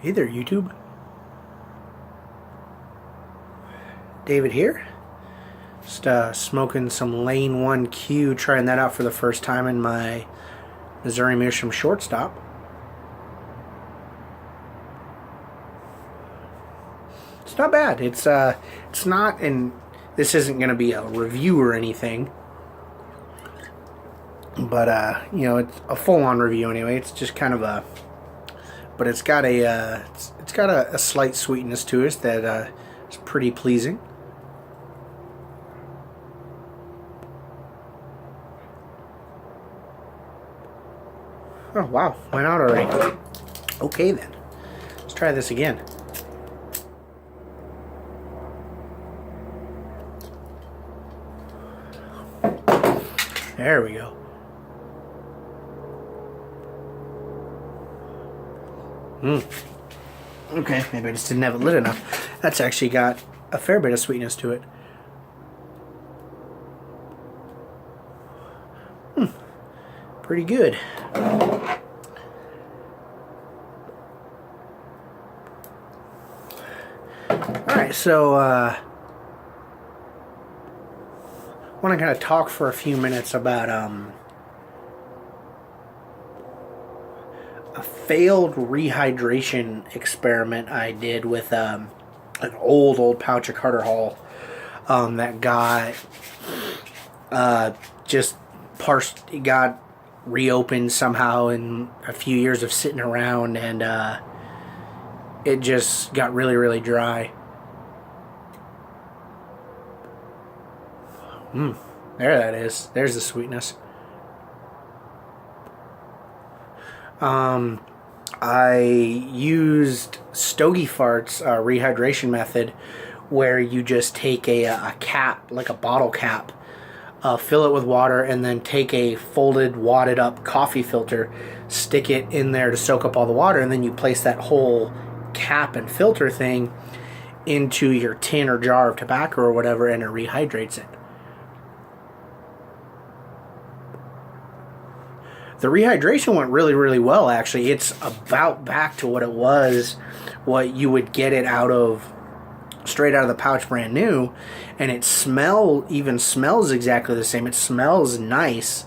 Hey there, YouTube. David here. Just smoking some Lane 1Q, trying that out for the first time in my Missouri Meerschaum shortstop. It's not bad. It's not, and this isn't going to be a review or anything, but you know, it's a full-on review anyway. It's just kind of a, but it's got a it's got a slight sweetness to it that is pretty pleasing. Oh wow, went out already. Okay then, let's try this again. There we go. Okay, maybe I just didn't have it lit enough. That's actually got a fair bit of sweetness to it. Pretty good. Alright, so I want to kind of talk for a few minutes about a failed rehydration experiment I did with an old pouch of Carter Hall that got it got reopened somehow in a few years of sitting around, and it just got really dry. There that is. There's the sweetness. I used Stogiefart's rehydration method, where you just take a cap, like a bottle cap, fill it with water, and then take a folded, wadded up coffee filter, stick it in there to soak up all the water, and then you place that whole cap and filter thing into your tin or jar of tobacco or whatever, and it rehydrates it. The rehydration went really well, actually. It's about back to what it was, what you would get it straight out of the pouch brand new, and it smells exactly the same. It smells nice.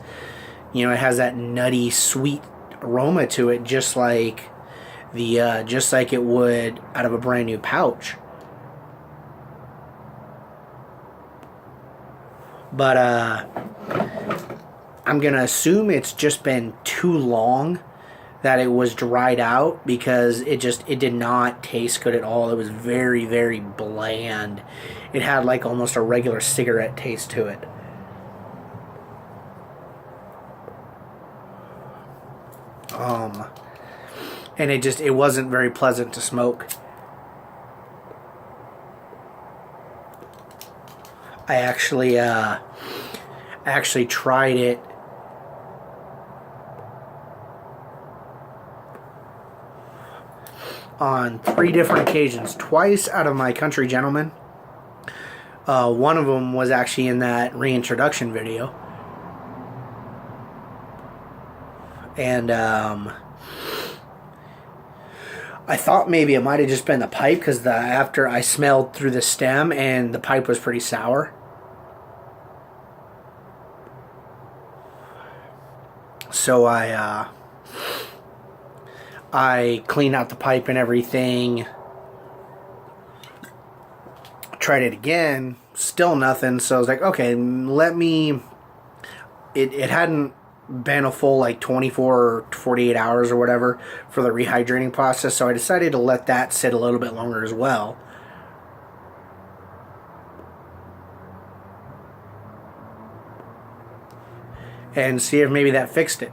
You know, it has that nutty, sweet aroma to it, just like it would out of a brand new pouch. But I'm gonna assume it's just been too long that it was dried out, because it did not taste good at all. It was very bland. It had like almost a regular cigarette taste to it. And it wasn't very pleasant to smoke. I actually tried it on 3 different occasions, twice out of my Country Gentleman. One of them was actually in that reintroduction video, and I thought maybe it might have just been the pipe, because after I smelled through the stem, and the pipe was pretty sour. So I cleaned out the pipe and everything. Tried it again, still nothing. So I was like, okay, it hadn't been a full like 24 or 48 hours or whatever for the rehydrating process, so I decided to let that sit a little bit longer as well. And see if maybe that fixed it.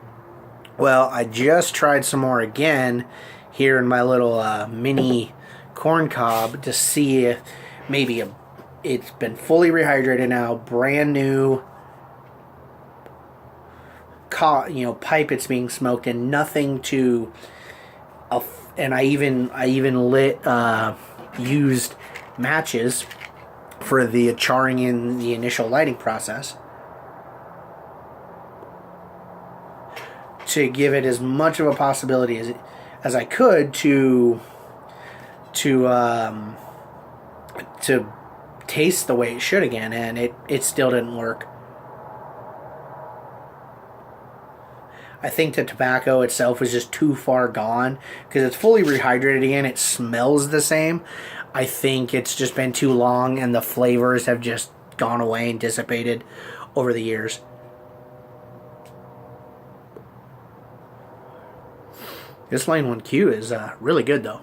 Well, I just tried some more again here in my little mini corn cob to see if maybe it's been fully rehydrated now, brand new pipe it's being smoked in, nothing to and I even used matches for the charring in the initial lighting process to give it as much of a possibility as I could to to taste the way it should again, and it still didn't work. I think the tobacco itself was just too far gone because it's fully rehydrated again. It smells the same. I think it's just been too long and the flavors have just gone away and dissipated over the years. This Lane 1Q is really good though.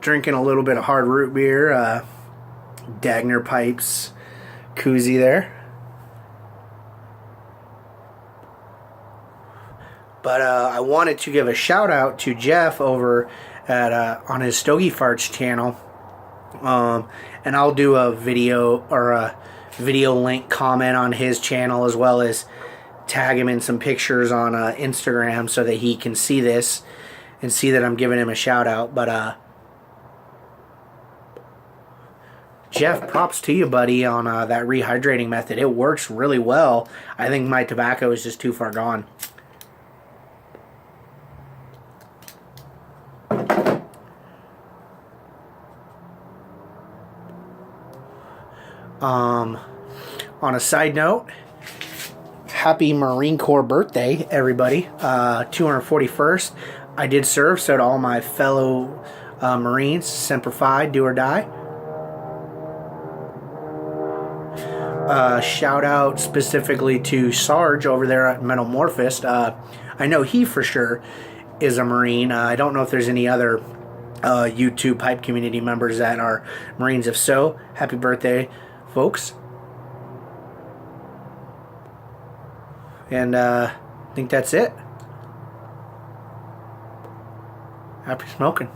Drinking a little bit of hard root beer, Dagner Pipes koozie there. But I wanted to give a shout out to Jeff over at on his Stogiefart's channel, and I'll do a video or a video link comment on his channel, as well as tag him in some pictures on Instagram so that he can see this and see that I'm giving him a shout out. But Jeff, props to you, buddy, on that rehydrating method. It works really well. I think my tobacco is just too far gone. On a side note, happy Marine Corps birthday, everybody. 241st. I did serve, so to all my fellow Marines, Semper Fi, do or die. Shout out specifically to Sarge over there at Metamorphist. I know he for sure is a Marine. I don't know if there's any other YouTube pipe community members that are Marines. If so, happy birthday, folks. And I think that's it. Happy smoking.